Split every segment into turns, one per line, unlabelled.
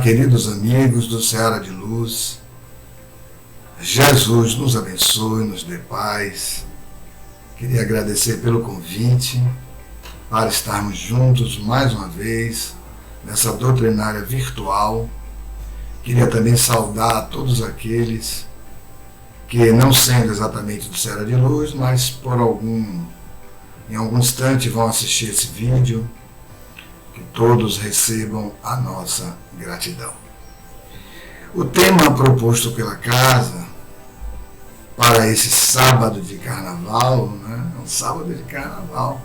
queridos amigos do Seara de Luz, Jesus nos abençoe, nos dê paz. Queria agradecer pelo convite para estarmos juntos mais uma vez nessa doutrinária virtual. Queria também saudar a todos aqueles que, não sendo exatamente do Seara de Luz, mas em algum instante vão assistir esse vídeo. Que todos recebam a nossa gratidão. O tema proposto pela casa para esse sábado de carnaval, um sábado de carnaval,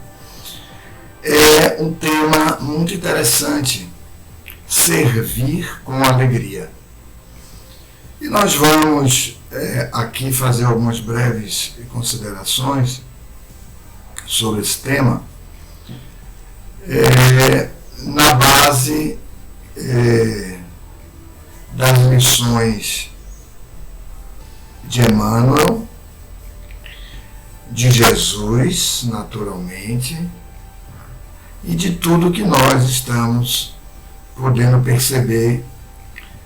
é um tema muito interessante: servir com alegria. E nós vamos aqui fazer algumas breves considerações sobre esse tema, na base das lições de Emmanuel, de Jesus, naturalmente, e de tudo que nós estamos podendo perceber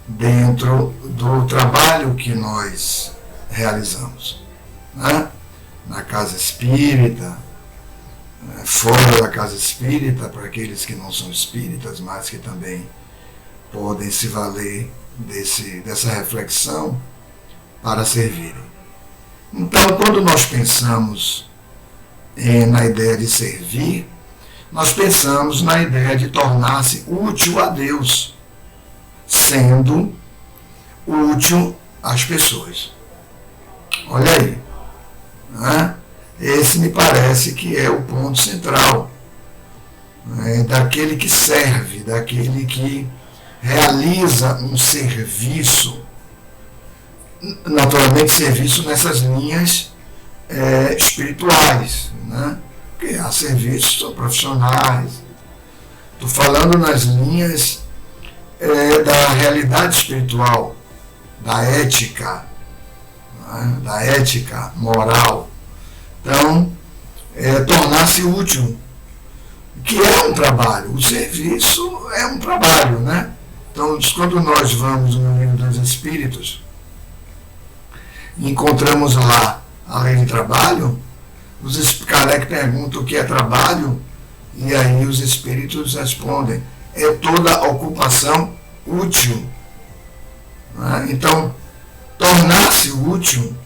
dentro do trabalho que nós realizamos, na casa espírita, fora da casa espírita, para aqueles que não são espíritas, mas que também podem se valer dessa reflexão para servirem. Então, quando nós pensamos na ideia de servir, nós pensamos na ideia de tornar-se útil a Deus, sendo útil às pessoas. Olha aí, esse me parece que é o ponto central, daquele que serve, daquele que realiza um serviço, naturalmente serviço nessas linhas espirituais, porque há serviços profissionais. Estou falando nas linhas da realidade espiritual, da ética moral. Então, tornar-se útil, que é um trabalho. O serviço é um trabalho, Então, quando nós vamos no Livro dos Espíritos, encontramos lá a lei de trabalho, Kardec pergunta o que é trabalho, e aí os Espíritos respondem: é toda ocupação útil. Então, tornar-se útil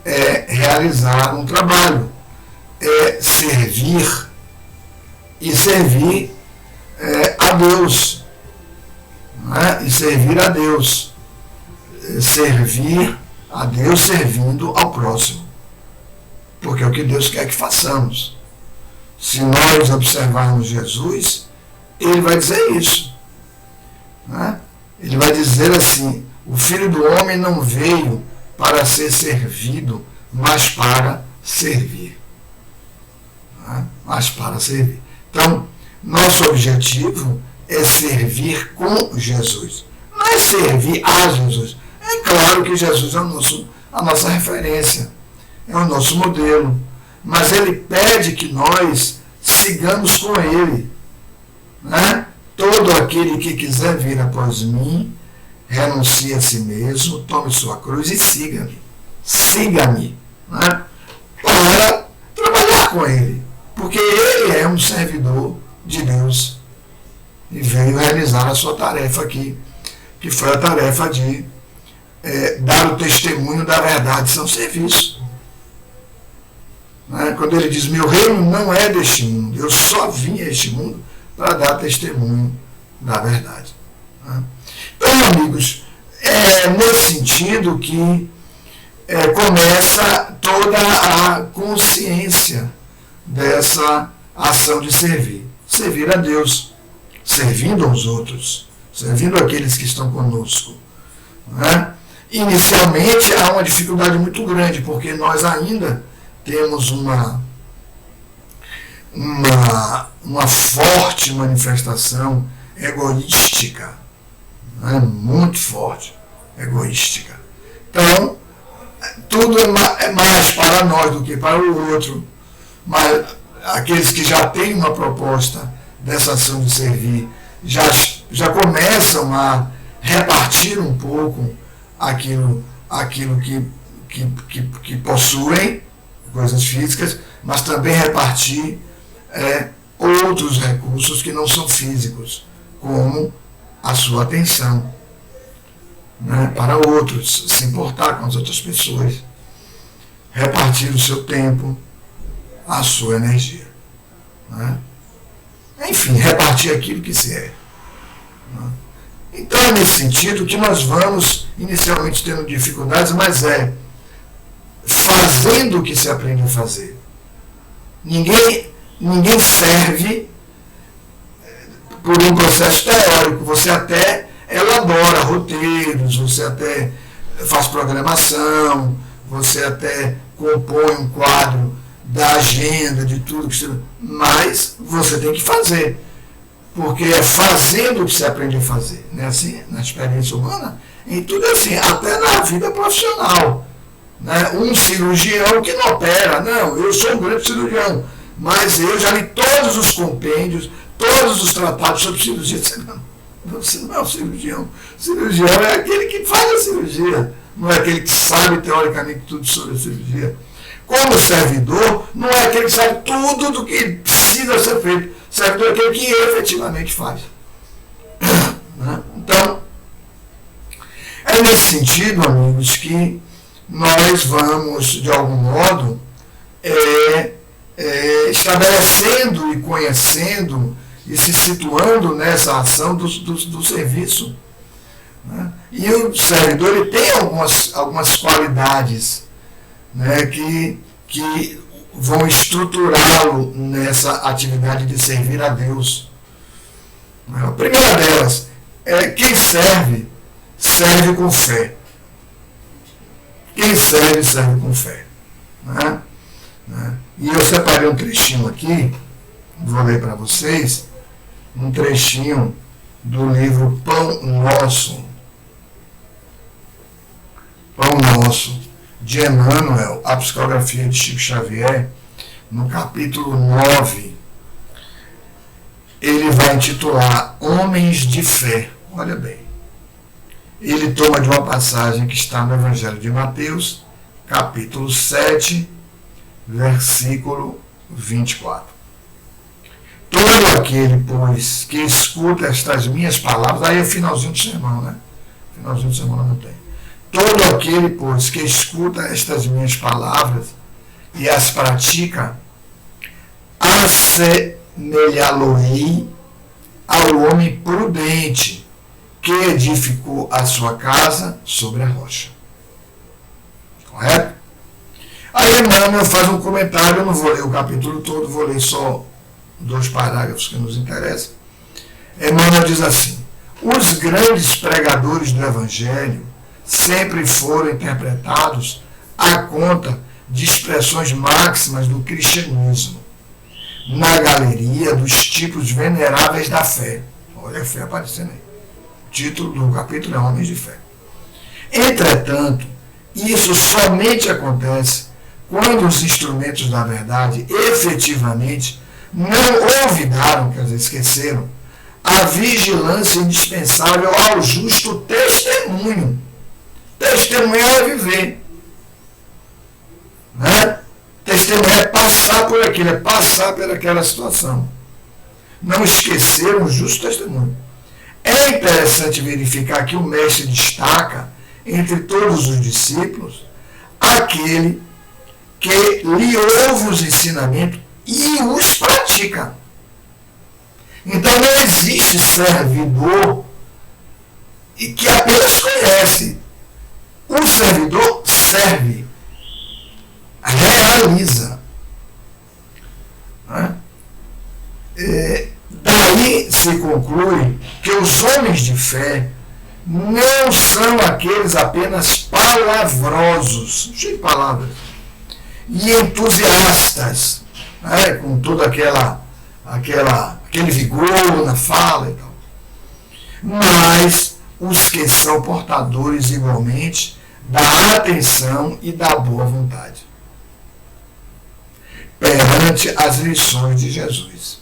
é realizar um trabalho, é servir, e servir a Deus, e servir a Deus, servir a Deus servindo ao próximo, porque é o que Deus quer que façamos. Se nós observarmos Jesus, ele vai dizer isso, ele vai dizer assim: o Filho do Homem não veio para ser servido, mas para servir. Mas para servir. Então, nosso objetivo é servir com Jesus. Não é servir a Jesus. É claro que Jesus é a nossa referência, é o nosso modelo. Mas ele pede que nós sigamos com ele. Todo aquele que quiser vir após mim, renuncie a si mesmo, tome sua cruz e siga-me. Siga-me. Para trabalhar com ele. Porque ele é um servidor de Deus. E veio realizar a sua tarefa aqui, que foi a tarefa de dar o testemunho da verdade. Isso é um serviço. Quando ele diz: meu reino não é deste mundo, eu só vim a este mundo para dar testemunho da verdade. Então, amigos, é nesse sentido que começa toda a consciência dessa ação de servir. Servir a Deus, servindo aos outros, servindo aqueles que estão conosco. Inicialmente há uma dificuldade muito grande, porque nós ainda temos uma forte manifestação egoística, muito forte, egoística. Então, tudo é mais para nós do que para o outro. Mas aqueles que já têm uma proposta dessa ação de servir já começam a repartir um pouco aquilo que possuem, coisas físicas, mas também repartir outros recursos que não são físicos, como a sua atenção, né, para outros, se importar com as outras pessoas, repartir o seu tempo, a sua energia. Né? Enfim, repartir aquilo que se é. Né? Então é nesse sentido que nós vamos inicialmente tendo dificuldades, mas fazendo o que se aprende a fazer. Ninguém serve por um processo teórico. Você até elabora roteiros, você até faz programação, você até compõe um quadro da agenda, de tudo que você... Mas você tem que fazer. Porque é fazendo que se aprende a fazer. Não é assim? Na experiência humana, em tudo é assim, até na vida profissional. Né? Um cirurgião que não opera, não, eu sou um grande cirurgião, mas eu já li todos os compêndios, todos os tratados sobre cirurgia. Você não é um cirurgião. O cirurgião é aquele que faz a cirurgia, não é aquele que sabe teoricamente tudo sobre a cirurgia. Como servidor, não é aquele que sabe tudo do que precisa ser feito. O servidor é aquele que efetivamente faz. Né? Então, é nesse sentido, amigos, que nós vamos, de algum modo, estabelecendo e conhecendo e se situando nessa ação do serviço. Né? E o servidor ele tem algumas qualidades, né, que vão estruturá-lo nessa atividade de servir a Deus. A primeira delas é quem serve com fé. Quem serve com fé. Né? E eu separei um trechinho aqui, vou ler para vocês, um trechinho do livro Pão Nosso. Pão Nosso, de Emmanuel, a psicografia de Chico Xavier, no capítulo 9, ele vai intitular Homens de Fé. Olha bem, ele toma de uma passagem que está no Evangelho de Mateus, capítulo 7, versículo 24. Todo aquele, pois, que escuta estas minhas palavras, aí é o finalzinho do sermão, né? Finalzinho do sermão não tem. Todo aquele, pois, que escuta estas minhas palavras e as pratica, assemelhá-lo-ei ao homem prudente que edificou a sua casa sobre a rocha. Correto? Aí Emmanuel faz um comentário, eu não vou ler o capítulo todo, vou ler só 2 parágrafos que nos interessam. Emmanuel diz assim: os grandes pregadores do Evangelho sempre foram interpretados à conta de expressões máximas do cristianismo, na galeria dos tipos veneráveis da fé. Olha a fé aparecendo aí. O título do capítulo é Homens de Fé. Entretanto, isso somente acontece quando os instrumentos da verdade efetivamente não olvidaram, quer dizer, esqueceram, a vigilância indispensável ao justo testemunho. Testemunhar é viver. Né? Testemunhar é passar por aquilo, é passar por aquela situação. Não esquecer o justo testemunho. É interessante verificar que o mestre destaca, entre todos os discípulos, aquele que lhe ouve os ensinamentos e os pratica. Então não existe servidor e que apenas conhece. O servidor serve, realiza. Né? Daí se conclui que os homens de fé não são aqueles apenas palavrosos, cheio de palavras, e entusiastas, né? Com todo aquele vigor na fala e tal, mas os que são portadores igualmente da atenção e da boa vontade perante as lições de Jesus,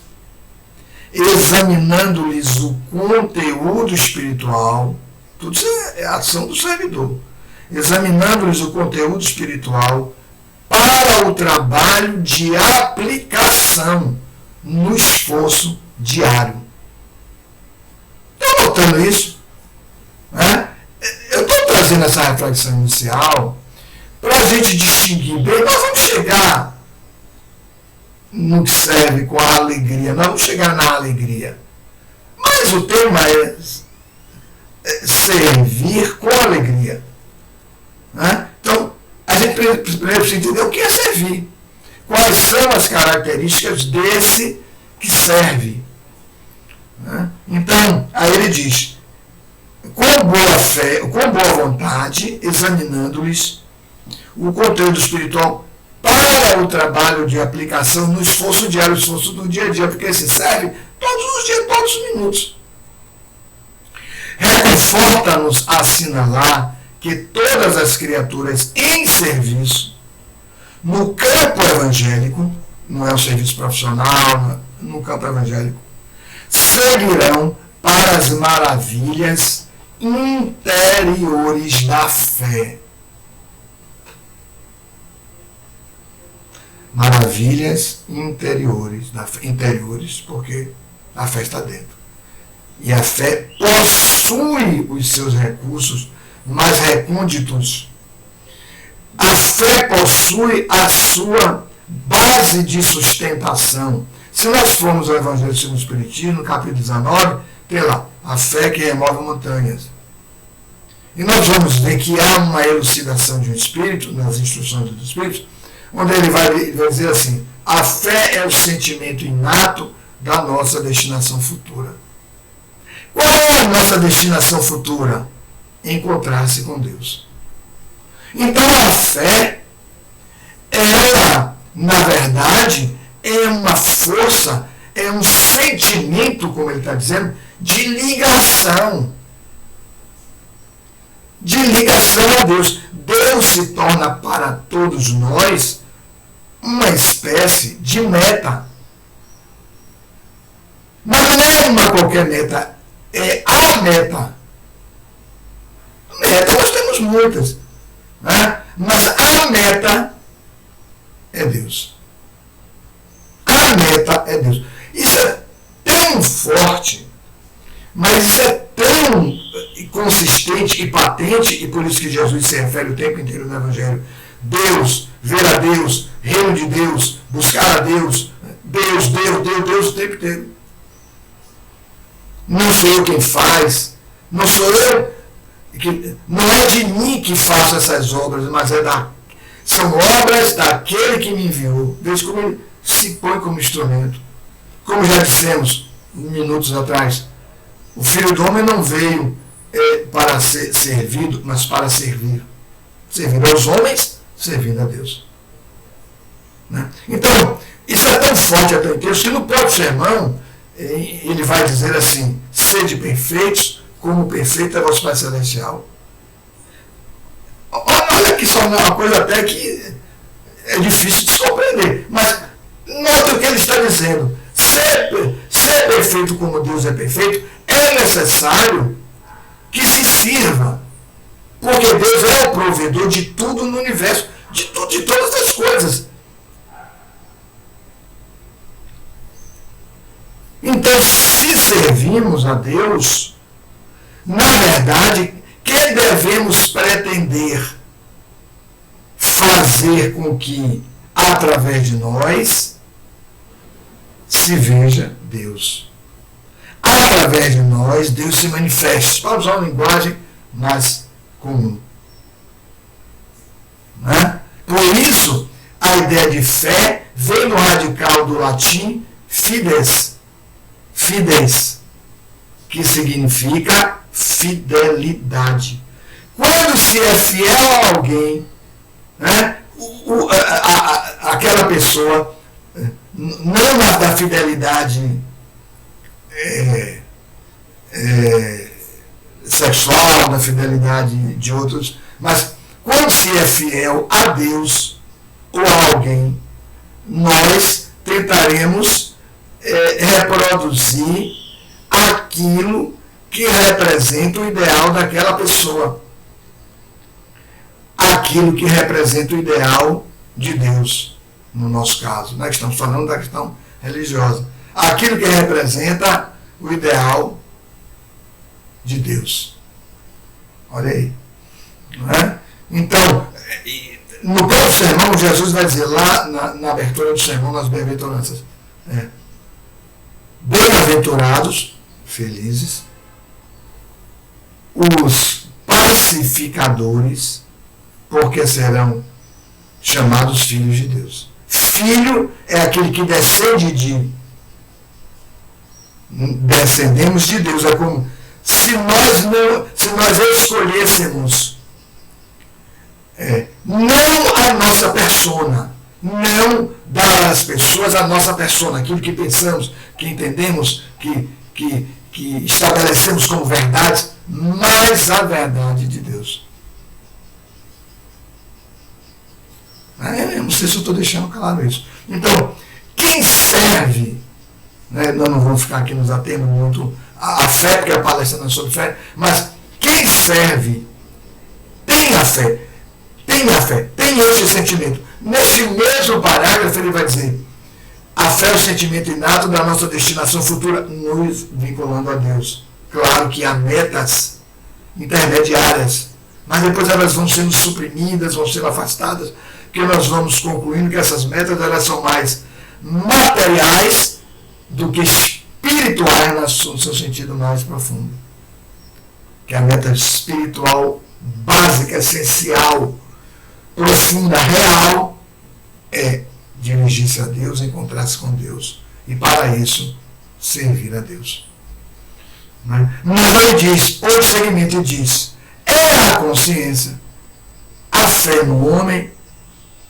examinando-lhes o conteúdo espiritual Tudo isso é ação do servidor. Examinando-lhes o conteúdo espiritual para o trabalho de aplicação no esforço diário. Estou notando isso? Né? Eu estou trazendo essa reflexão inicial para a gente distinguir bem. Nós vamos chegar no que serve com a alegria, nós vamos chegar na alegria. Mas o tema é servir com alegria. Né? Então, a gente primeiro precisa entender o que é servir. Quais são as características desse que serve. Né? Então, aí ele diz, com boa fé, com boa vontade, examinando-lhes o conteúdo espiritual para o trabalho de aplicação no esforço diário, no esforço do dia a dia, porque se serve todos os dias, todos os minutos. Reconforta-nos a assinalar que todas as criaturas em serviço, no campo evangélico, não é um serviço profissional, no campo evangélico, seguirão para as maravilhas interiores da fé. Maravilhas interiores da fé. Interiores, porque a fé está dentro. E a fé possui os seus recursos mais recônditos. A fé possui a sua base de sustentação. Se nós formos ao Evangelho segundo o Espiritismo, no capítulo 19, tem lá, a fé que remove montanhas. E nós vamos ver que há uma elucidação de um Espírito, nas instruções do Espírito, onde ele vai dizer assim, a fé é o sentimento inato da nossa destinação futura. Qual é a nossa destinação futura? Encontrar-se com Deus. Então a fé, ela, na verdade, é uma força, é um sentimento, como ele está dizendo, de ligação. De ligação a Deus. Deus se torna para todos nós uma espécie de meta. Mas não é uma qualquer meta, é a meta. Meta nós temos muitas, né? Mas a meta é Deus. A meta é Deus. Isso é tão forte, mas isso é tão consistente e patente, e por isso que Jesus se refere o tempo inteiro no Evangelho. Deus, ver a Deus, reino de Deus, buscar a Deus, Deus, Deus, Deus, Deus o tempo inteiro. Não sou eu quem faz, não sou eu, não é de mim que faço essas obras, mas são obras daquele que me enviou. Veja como ele se põe como instrumento. Como já dissemos minutos atrás, o Filho do Homem não veio para ser servido, mas para servir. Servir aos homens, servindo a Deus. Né? Então, isso é tão forte, é tão intenso, que no próprio sermão, ele vai dizer assim, sede perfeitos, como perfeito é vosso Pai Celestial. Olha que só é uma coisa até que é difícil de se compreender, mas note o que ele está dizendo. Ser perfeito como Deus é perfeito, é necessário que se sirva, porque Deus é o provedor de tudo no universo, de todas as coisas. Então, se servimos a Deus, na verdade, que devemos pretender fazer com que, através de nós, se veja Deus. Através de nós, Deus se manifeste. Para usar uma linguagem mais comum. Né? Por isso, a ideia de fé vem do radical do latim fides, que significa fidelidade. Quando se é fiel a alguém, né, aquela pessoa, não da fidelidade sexual, da fidelidade de outros, mas quando se é fiel a Deus ou a alguém, nós tentaremos reproduzir aquilo que representa o ideal daquela pessoa. Aquilo que representa o ideal de Deus, no nosso caso, né? Estamos falando da questão religiosa. Aquilo que representa o ideal de Deus. Olha aí. Não é? Então, no próprio sermão, Jesus vai dizer lá na abertura do sermão, nas bem-aventuranças, bem-aventurados, felizes, os pacificadores, porque serão chamados filhos de Deus. Filho é aquele que descendemos de Deus. É como se nós escolhêssemos não a nossa persona, não dar às pessoas a nossa persona, aquilo que pensamos, que entendemos, que estabelecemos como verdade, mas a verdade de Deus. Eu não sei se eu estou deixando claro isso. Então, quem serve, nós não vamos ficar aqui nos atendo muito a fé, porque a palestra não é sobre fé, mas quem serve tem a fé, tem esse sentimento. Neste mesmo parágrafo ele vai dizer: a fé é o sentimento inato da nossa destinação futura, nos vinculando a Deus. Claro que há metas intermediárias, mas depois elas vão sendo suprimidas, vão sendo afastadas, porque nós vamos concluindo que essas metas elas são mais materiais do que espirituais no seu sentido mais profundo. Que a meta espiritual básica, essencial, profunda, real, é dirigir-se a Deus, encontrar-se com Deus. E para isso, servir a Deus. Mas ele diz, outro segmento, ele diz, é a consciência, a fé no homem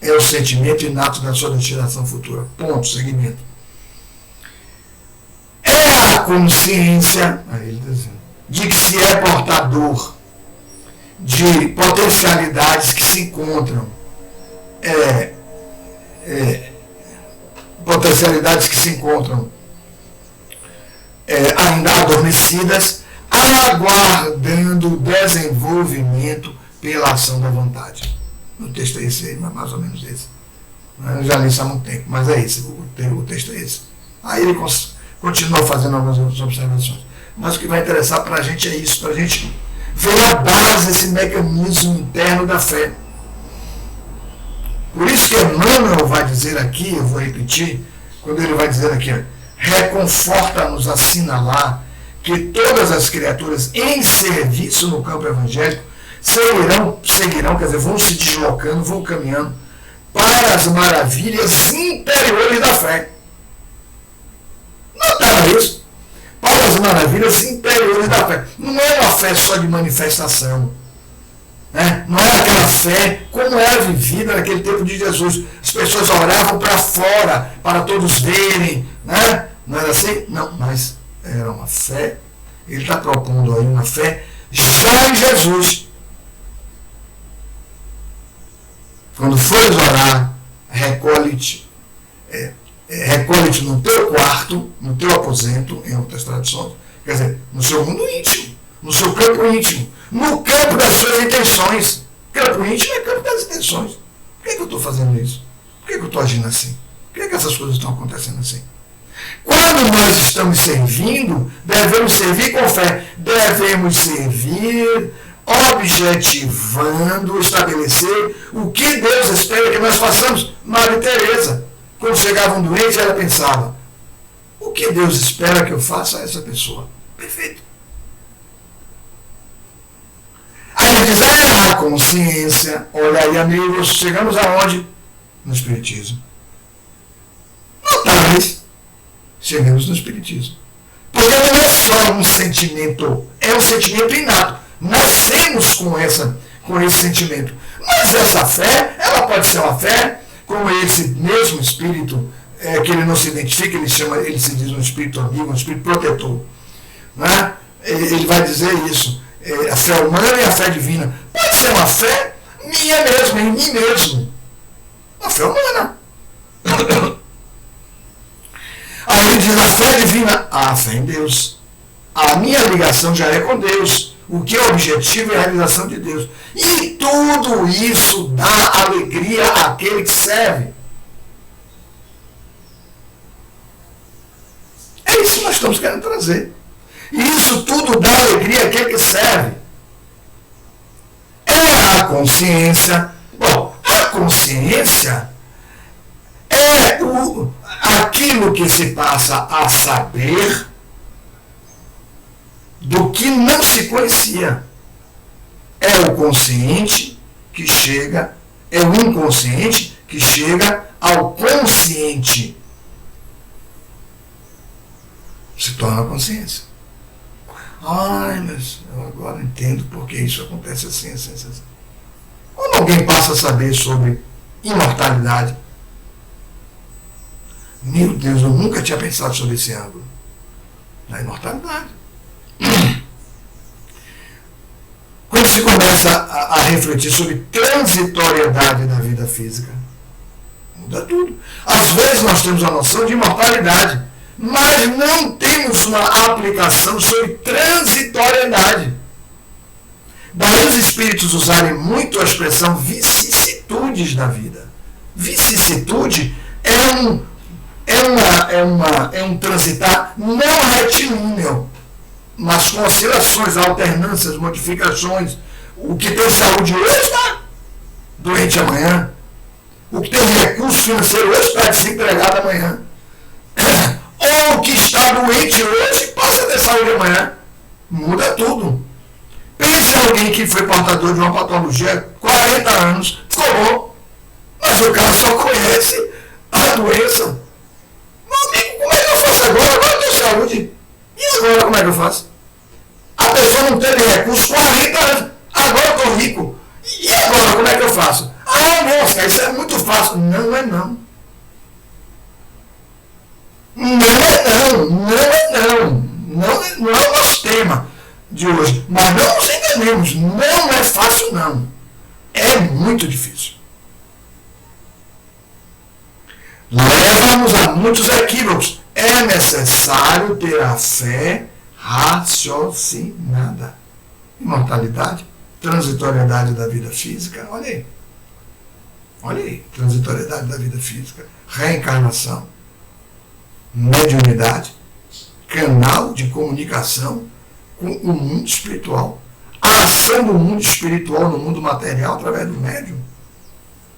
é o sentimento inato da sua destinação futura. Ponto, segmento. É a consciência, aí ele está dizendo, de que se é portador de potencialidades que se encontram ainda adormecidas, aguardando o desenvolvimento pela ação da vontade. O texto é esse aí, mais ou menos esse. Eu já li isso há muito tempo, mas é esse, o texto é esse. Aí ele continua fazendo algumas observações. Mas o que vai interessar para a gente é isso, para a gente ver a base, esse mecanismo interno da fé. Por isso que Emmanuel vai dizer aqui, eu vou repetir, quando ele vai dizer aqui, reconforta-nos assinalar que todas as criaturas em serviço no campo evangélico seguirão, quer dizer, vão se deslocando, vão caminhando para as maravilhas interiores da fé. Notaram isso? Para as maravilhas interiores da fé. Não é uma fé só de manifestação. Não é aquela fé como era vivida naquele tempo de Jesus. As pessoas oravam para fora, para todos verem. Não era assim? Não, mas era uma fé. Ele está propondo aí uma fé já em Jesus. Quando fores orar, recolhe-te no teu quarto, no teu aposento, em outras tradições, quer dizer, no seu mundo íntimo, no seu campo íntimo, no campo das suas intenções. Campo íntimo é campo das intenções. Por que eu estou fazendo isso? Por que eu estou agindo assim? Por que essas coisas estão acontecendo assim? Quando nós estamos servindo, devemos servir com fé. Devemos servir objetivando, estabelecer o que Deus espera que nós façamos. Maria Teresa, quando chegava um doente, ela pensava: o que Deus espera que eu faça a essa pessoa? Perfeito. Aí diz, a consciência. Olha aí, amigos, chegamos aonde? No Espiritismo. Notáveis. Chegamos no Espiritismo. Porque não é só um sentimento, é um sentimento inato. Nascemos com esse sentimento. Mas essa fé, ela pode ser uma fé, como esse mesmo espírito, que ele não se identifica, ele se diz um espírito amigo, um espírito protetor. Ele vai dizer isso. A fé humana e a fé divina. Pode ser uma fé minha mesmo, em mim mesmo. Uma fé humana. Aí ele diz a fé divina, a fé em Deus. A minha ligação já é com Deus. O que é objetivo é a realização de Deus. E tudo isso dá alegria àquele que serve. É isso que nós estamos querendo trazer. E isso tudo dá alegria àquele que serve. É a consciência. Bom, a consciência é aquilo que se passa a saber do que não se conhecia. É o consciente que chega, é o inconsciente que chega ao consciente. Se torna consciência. Ai, mas eu agora entendo porque isso acontece assim, assim, assim. Quando alguém passa a saber sobre imortalidade, meu Deus, eu nunca tinha pensado sobre esse ângulo. Da imortalidade. Quando se começa a refletir sobre transitoriedade da vida física, muda tudo. Às vezes nós temos a noção de imortalidade, mas não temos uma aplicação sobre transitoriedade. Daí os espíritos usarem muito a expressão vicissitudes da vida. Vicissitude é um transitar não retilíneo, mas com oscilações, alternâncias, modificações. O que tem saúde hoje está doente amanhã. O que tem recurso financeiro hoje está desempregado amanhã. Ou o que está doente hoje passa a ter saúde amanhã. Muda tudo. Pense em alguém que foi portador de uma patologia há 40 anos, ficou bom, mas o cara só conhece a doença. Meu amigo, como é que eu faço agora? Agora eu tenho saúde. E agora como é que eu faço? A pessoa não teve recursos 40 anos, agora eu estou rico. E agora como é que eu faço? Ah, nossa, isso é muito fácil. Não é não. Não é o nosso tema de hoje. Mas não nos enganemos, não é fácil não. É muito difícil. Leva-nos a muitos equívocos. É necessário ter a fé raciocinada. Imortalidade, transitoriedade da vida física, olha aí. Olha aí, transitoriedade da vida física, reencarnação, mediunidade, canal de comunicação com o mundo espiritual, a ação do mundo espiritual no mundo material através do médium,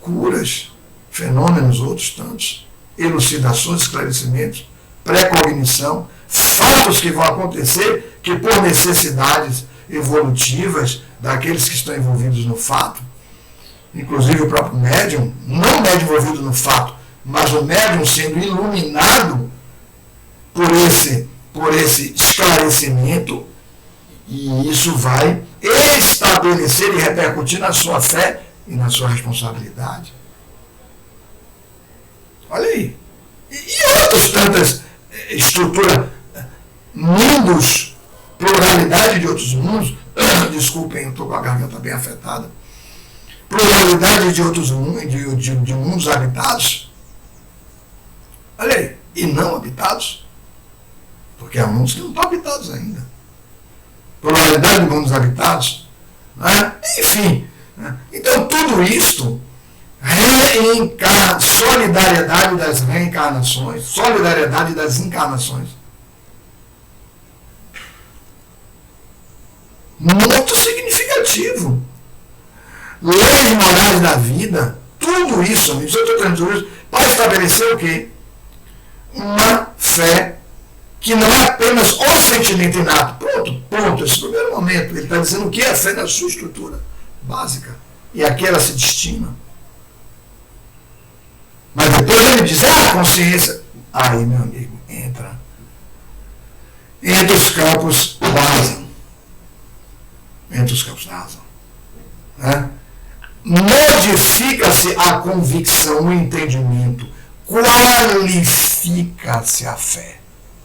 curas, fenômenos outros tantos, elucidações, esclarecimentos, pré-cognição, fatos que vão acontecer que por necessidades evolutivas daqueles que estão envolvidos no fato, inclusive o próprio médium, não o médium envolvido no fato, mas o médium sendo iluminado por esse esclarecimento, e isso vai estabelecer e repercutir na sua fé e na sua responsabilidade. Olha aí. E outras tantas estruturas, mundos, pluralidade de outros mundos, desculpem, eu estou com a garganta bem afetada, pluralidade de outros mundos, de mundos habitados, olha aí, e não habitados, porque há mundos que não estão habitados ainda. Pluralidade de mundos habitados, né? Enfim, né? Então tudo isto solidariedade das reencarnações, solidariedade das encarnações. Muito significativo. Leis morais da vida, tudo isso, amigos, eu estou trazendo isso para estabelecer o quê? Uma fé que não é apenas o sentimento inato. Pronto, esse primeiro momento, ele está dizendo o que é a fé na sua estrutura básica. E aqui ela se destina. Mas depois ele diz, a consciência. Aí, meu amigo, entra os campos da razão. Entre os campos da razão. Né? Modifica-se a convicção, o entendimento. Qualifica-se a fé.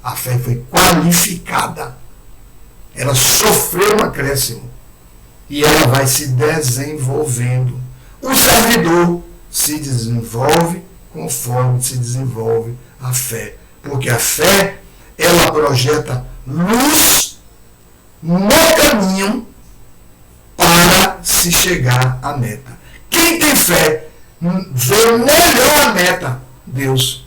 A fé foi qualificada. Ela sofreu um acréscimo. E ela vai se desenvolvendo. O servidor se desenvolve conforme se desenvolve a fé. Porque a fé, ela projeta luz no caminho para se chegar à meta. Quem tem fé vê melhor a meta, Deus.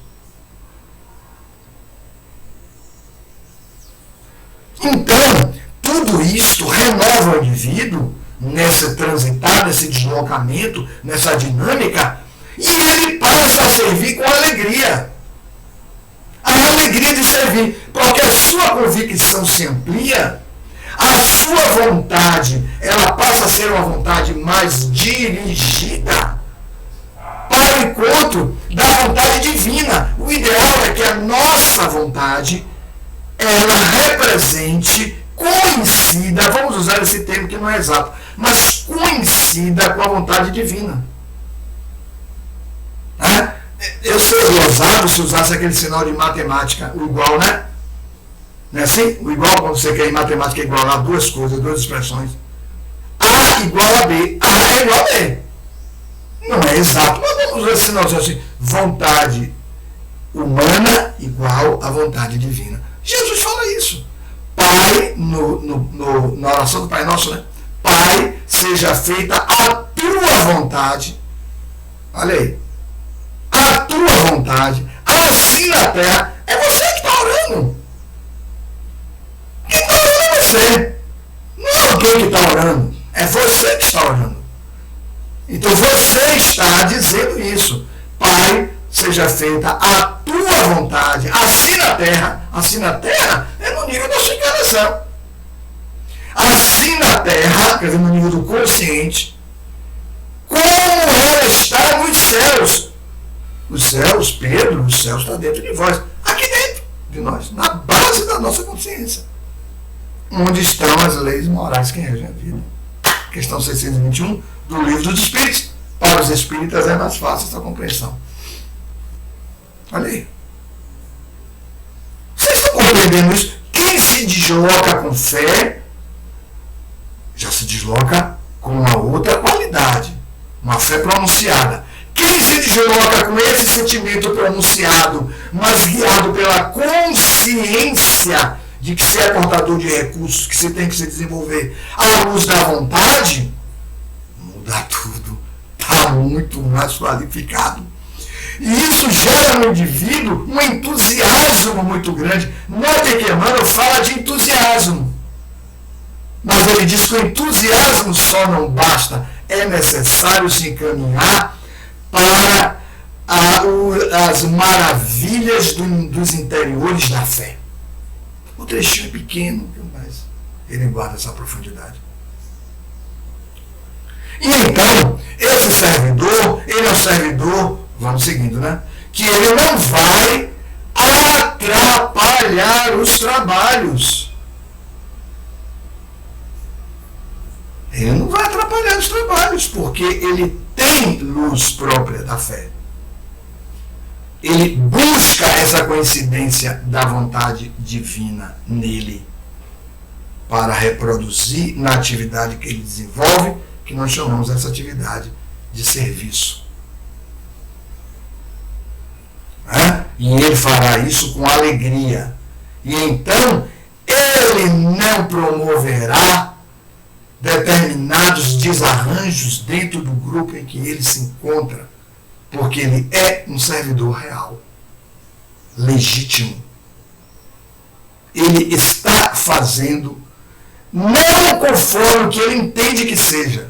Então, tudo isto renova o indivíduo nesse transitar, nesse deslocamento, nessa dinâmica, e ele passa a servir com alegria. A alegria de servir, porque a sua convicção se amplia, a sua vontade, ela passa a ser uma vontade mais dirigida para o encontro da vontade divina. O ideal é que a nossa vontade, ela represente, coincida, vamos usar esse termo que não é exato, mas coincida com a vontade divina. Eu seria ousado se usasse aquele sinal de matemática, o igual, né? Não é assim? O igual, quando você quer em matemática, é igualar duas coisas, duas expressões. A igual a B. A é igual a B. Não é exato, mas vamos usar esse sinal assim. Vontade humana igual a vontade divina. Jesus fala isso. Pai, na oração do Pai Nosso, né? Pai, seja feita a tua vontade. Olha aí. A tua vontade, assim na terra. É você que está orando. Quem está orando é você. Não é alguém que está orando. É você que está orando. Então você está dizendo isso. Pai, seja feita a tua vontade, assim na terra. Assim na terra é no nível da sua encarnação. Assim na terra, quer dizer, no nível do consciente, como ela está nos céus. Os céus, Pedro, os céus está dentro de vós. Aqui dentro de nós, na base da nossa consciência. Onde estão as leis morais que regem a vida. Questão 621 do Livro dos Espíritos. Para os espíritas é mais fácil essa compreensão. Olha aí. Vocês estão compreendendo isso? Quem se desloca com fé, já se desloca com uma outra qualidade. Uma fé pronunciada. Quem se desloca com esse sentimento pronunciado, mas guiado pela consciência de que se é portador de recursos, que se tem que se desenvolver à luz da vontade, muda tudo. Está muito mais qualificado. E isso gera no indivíduo um entusiasmo muito grande. Note que Emmanuel fala de entusiasmo. Mas ele diz que o entusiasmo só não basta. É necessário se encaminhar para as maravilhas dos interiores da fé. O trechinho é pequeno, mas ele guarda essa profundidade. E então, esse servidor, ele é um servidor, vamos seguindo, né? Que ele não vai atrapalhar os trabalhos. Ele não vai atrapalhar os trabalhos, porque ele tem luz própria da fé. Ele busca essa coincidência da vontade divina nele para reproduzir na atividade que ele desenvolve, que nós chamamos essa atividade de serviço. E ele fará isso com alegria. E então, ele não promoverá determinados desarranjos dentro do grupo em que ele se encontra, porque ele é um servidor real, legítimo. Ele está fazendo não conforme o que ele entende que seja,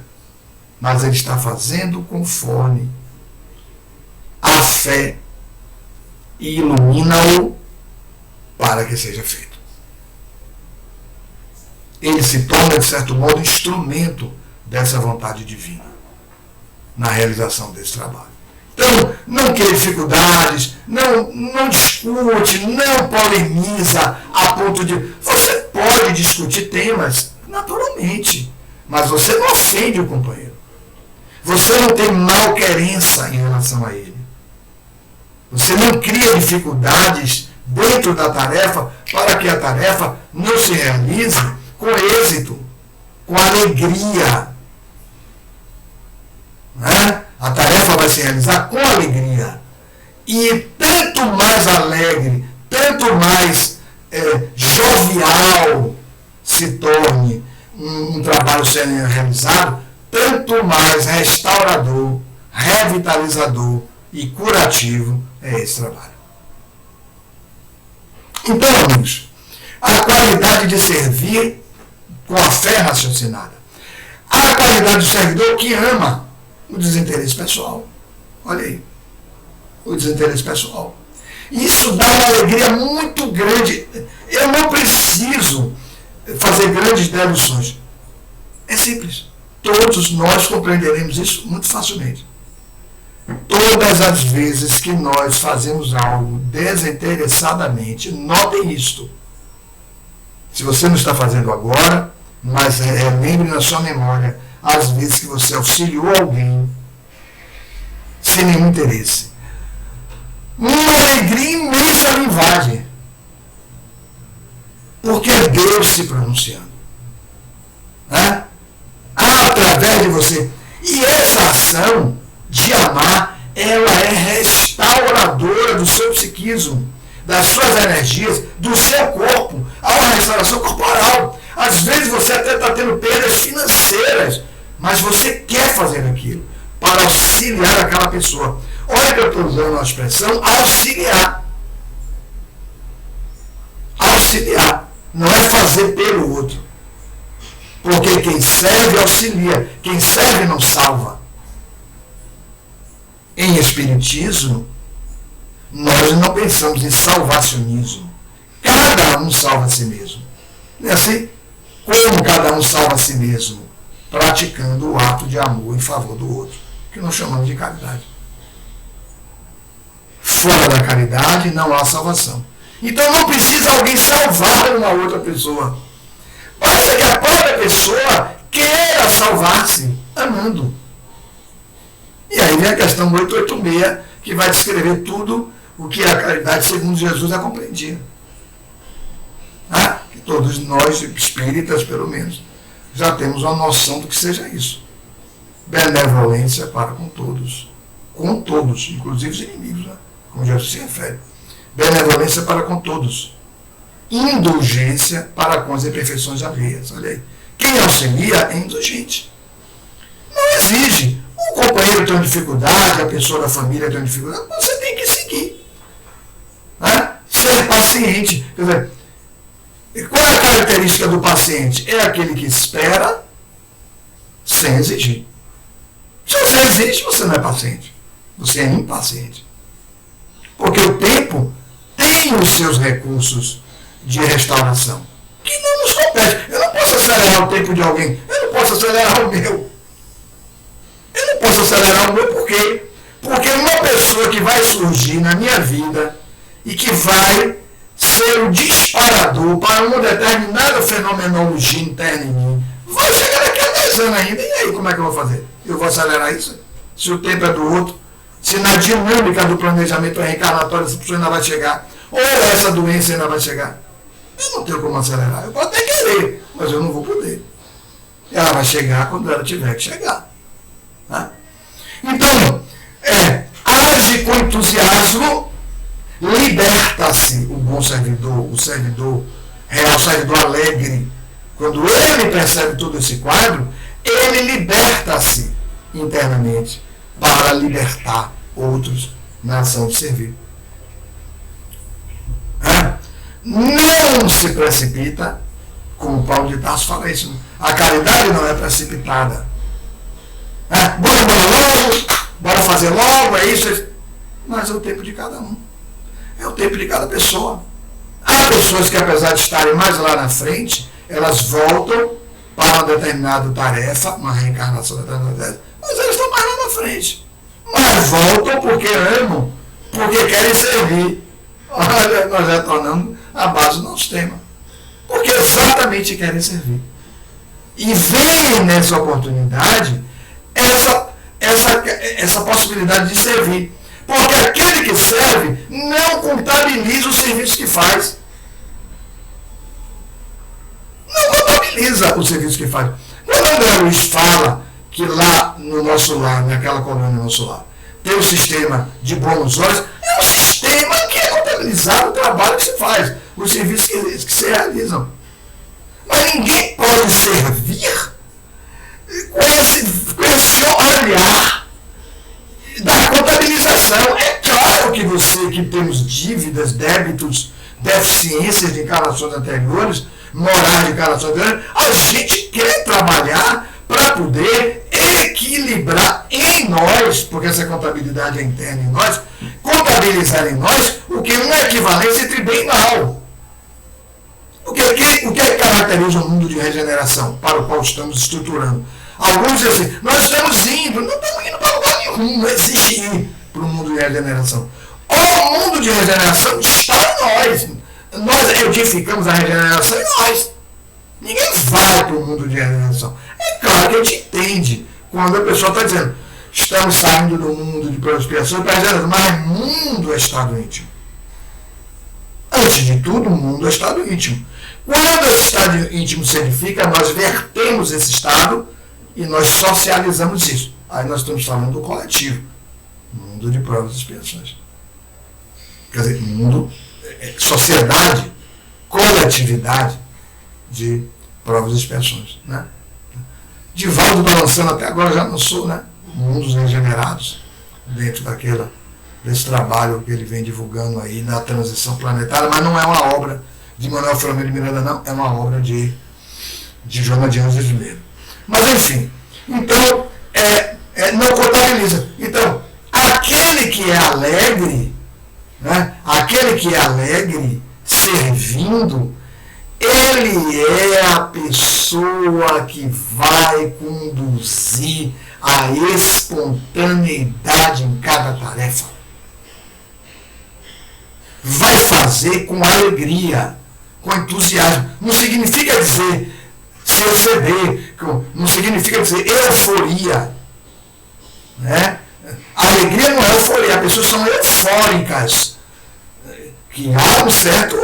mas ele está fazendo conforme a fé e ilumina-o para que seja feito. Ele se torna, de certo modo, instrumento dessa vontade divina na realização desse trabalho. Então, não cria dificuldades, não discute, não polemiza a ponto de... Você pode discutir temas, naturalmente, mas você não ofende o companheiro. Você não tem malquerença em relação a ele. Você não cria dificuldades dentro da tarefa para que a tarefa não se realize com êxito, com alegria. A tarefa vai se realizar com alegria. E tanto mais alegre, tanto mais jovial se torne um trabalho sendo realizado, tanto mais restaurador, revitalizador e curativo é esse trabalho. Então, amigos, a qualidade de servir com a fé raciocinada. A qualidade do servidor que ama o desinteresse pessoal. Olha aí, o desinteresse pessoal. Isso dá uma alegria muito grande. Eu não preciso fazer grandes deduções. É simples. Todos nós compreenderemos isso muito facilmente. Todas as vezes que nós fazemos algo desinteressadamente, notem isto. Se você não está fazendo agora, mas lembre na sua memória as vezes que você auxiliou alguém sem nenhum interesse. Uma alegria imensa linguagem. Porque é Deus se pronunciando. Né? Através de você. E essa ação de amar, ela é restauradora do seu psiquismo, das suas energias, do seu corpo. Há uma restauração corporal. Às vezes você até está tendo perdas financeiras, mas você quer fazer aquilo para auxiliar aquela pessoa. Olha que eu estou usando a expressão auxiliar. Auxiliar. Não é fazer pelo outro. Porque quem serve auxilia. Quem serve não salva. Em espiritismo, nós não pensamos em salvacionismo. Cada um salva a si mesmo. Não é assim? Como cada um salva a si mesmo? Praticando o ato de amor em favor do outro, que nós chamamos de caridade. Fora da caridade não há salvação. Então não precisa alguém salvar uma outra pessoa. Basta que a própria pessoa queira salvar-se amando. E aí vem a questão 886, que vai descrever tudo o que a caridade, segundo Jesus, é compreendida. Que todos nós, espíritas pelo menos, já temos uma noção do que seja isso. Benevolência para com todos, inclusive os inimigos, né? Como Jesus se refere. Benevolência para com todos. Indulgência para com as imperfeições alheias. Olha aí. Quem auxilia é indulgente. Não exige. O companheiro tem uma dificuldade, a pessoa da família tem uma dificuldade, você tem que seguir. Ser paciente. Quer dizer, qual é a característica do paciente? É aquele que espera sem exigir. Se você exige, você não é paciente. Você é impaciente. Porque o tempo tem os seus recursos de restauração, que não nos compete. Eu não posso acelerar o tempo de alguém. Eu não posso acelerar o meu. Eu não posso acelerar o meu por quê? Porque uma pessoa que vai surgir na minha vida e que vai ser o disparador para uma determinada fenomenologia interna em mim, vai chegar daqui a 10 anos ainda. E aí, como é que eu vou fazer? Eu vou acelerar isso? Se o tempo é do outro, se na dinâmica do planejamento reencarnatório essa pessoa ainda vai chegar, ou essa doença ainda vai chegar, eu não tenho como acelerar. Eu posso até querer, mas eu não vou poder. Ela vai chegar quando ela tiver que chegar. Então, age com entusiasmo, liberta-se o bom servidor, o servidor real, o servidor alegre. Quando ele percebe todo esse quadro, ele liberta-se internamente para libertar outros na ação de servir. Não se precipita, como Paulo de Tarso fala isso. A caridade não é precipitada. Bora logo, bora fazer logo, é isso. Mas é o tempo de cada um. É o tempo de cada pessoa. Há pessoas que, apesar de estarem mais lá na frente, elas voltam para uma determinada tarefa, uma reencarnação determinada, mas elas estão mais lá na frente. Mas voltam porque amam, porque querem servir. Olha, nós retornamos à base do nosso tema. Porque exatamente querem servir. E vem nessa oportunidade essa possibilidade de servir. Porque aquele que serve não contabiliza o serviço que faz. Não contabiliza o serviço que faz. Quando André Luiz fala que lá no nosso lar, naquela colônia do nosso lar, tem um sistema de bônus horas, é um sistema que é contabilizado o trabalho que se faz, os serviços que se realizam. Mas ninguém pode servir com esse olhar da contabilização. É claro que você, que temos dívidas, débitos, deficiências de encarnações anteriores, morais de encarnações anteriores, a gente quer trabalhar para poder equilibrar em nós, porque essa contabilidade é interna em nós, contabilizar em nós o que não é equivalência entre bem e mal. O que caracteriza o mundo de regeneração para o qual estamos estruturando? Alguns dizem assim, nós estamos indo, não estamos indo para lugar nenhum, não existe ir para o mundo de regeneração. O mundo de regeneração está em nós. Nós edificamos a regeneração em nós. Ninguém vai para o mundo de regeneração. É claro que a gente entende quando a pessoa está dizendo, estamos saindo do mundo de expiação para a regeneração, mas o mundo é estado íntimo. Antes de tudo, o mundo é estado íntimo. Quando esse estado íntimo se edifica, nós vertemos esse estado e nós socializamos isso. Aí nós estamos falando do coletivo, mundo de provas e expiações. Quer dizer, mundo, sociedade, coletividade de provas e expiações. Né? Divaldo balançando até agora já lançou, né? Mundos regenerados, dentro desse trabalho que ele vem divulgando aí na transição planetária, mas não é uma obra de Manuel Filomeno de Miranda, não, é uma obra de Joana de Anjos de Medo. Mas enfim, então, não contabiliza. Então, aquele que é alegre, né, aquele que é alegre, servindo, ele é a pessoa que vai conduzir a espontaneidade em cada tarefa. Vai fazer com alegria, com entusiasmo. Não significa dizer se exceder, não significa dizer euforia. Né? A alegria não é euforia, as pessoas são eufóricas. Que há um certo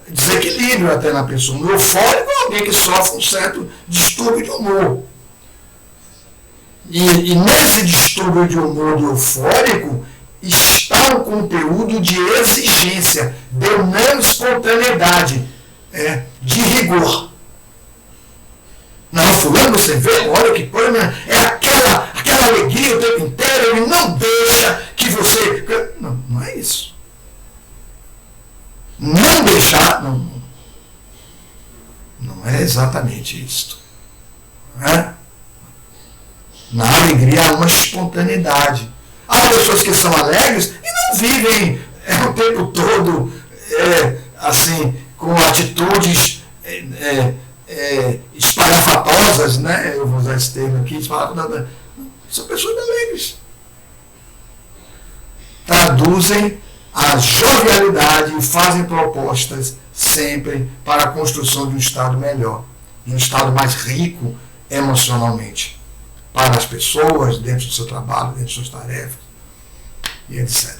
desequilíbrio até na pessoa. Um eufórico é alguém que sofre um certo distúrbio de humor. E nesse distúrbio de humor do eufórico está um conteúdo de exigência, de não espontaneidade, de rigor. Não, fulano, você vê, olha que coisa, é aquela alegria o tempo inteiro, ele não deixa que você... Não é isso. Não deixar, não é exatamente isso. Né? Na alegria há uma espontaneidade. Há pessoas que são alegres e não vivem o tempo todo assim, com atitudes espalhafatosas, né? Eu vou usar esse termo aqui, espalhafatosas. São pessoas alegres. Traduzem a jovialidade e fazem propostas sempre para a construção de um estado melhor, de um estado mais rico emocionalmente, para as pessoas, dentro do seu trabalho, dentro de suas tarefas, e etc.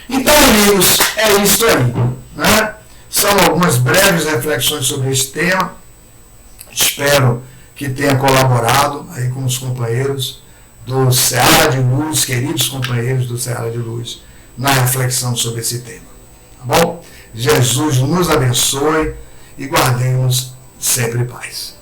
Então, amigos, é isso aí. Né? São algumas breves reflexões sobre esse tema. Espero que tenha colaborado aí com os companheiros do Seara de Luz, queridos companheiros do Seara de Luz, na reflexão sobre esse tema. Tá bom? Jesus nos abençoe e guardemos sempre paz.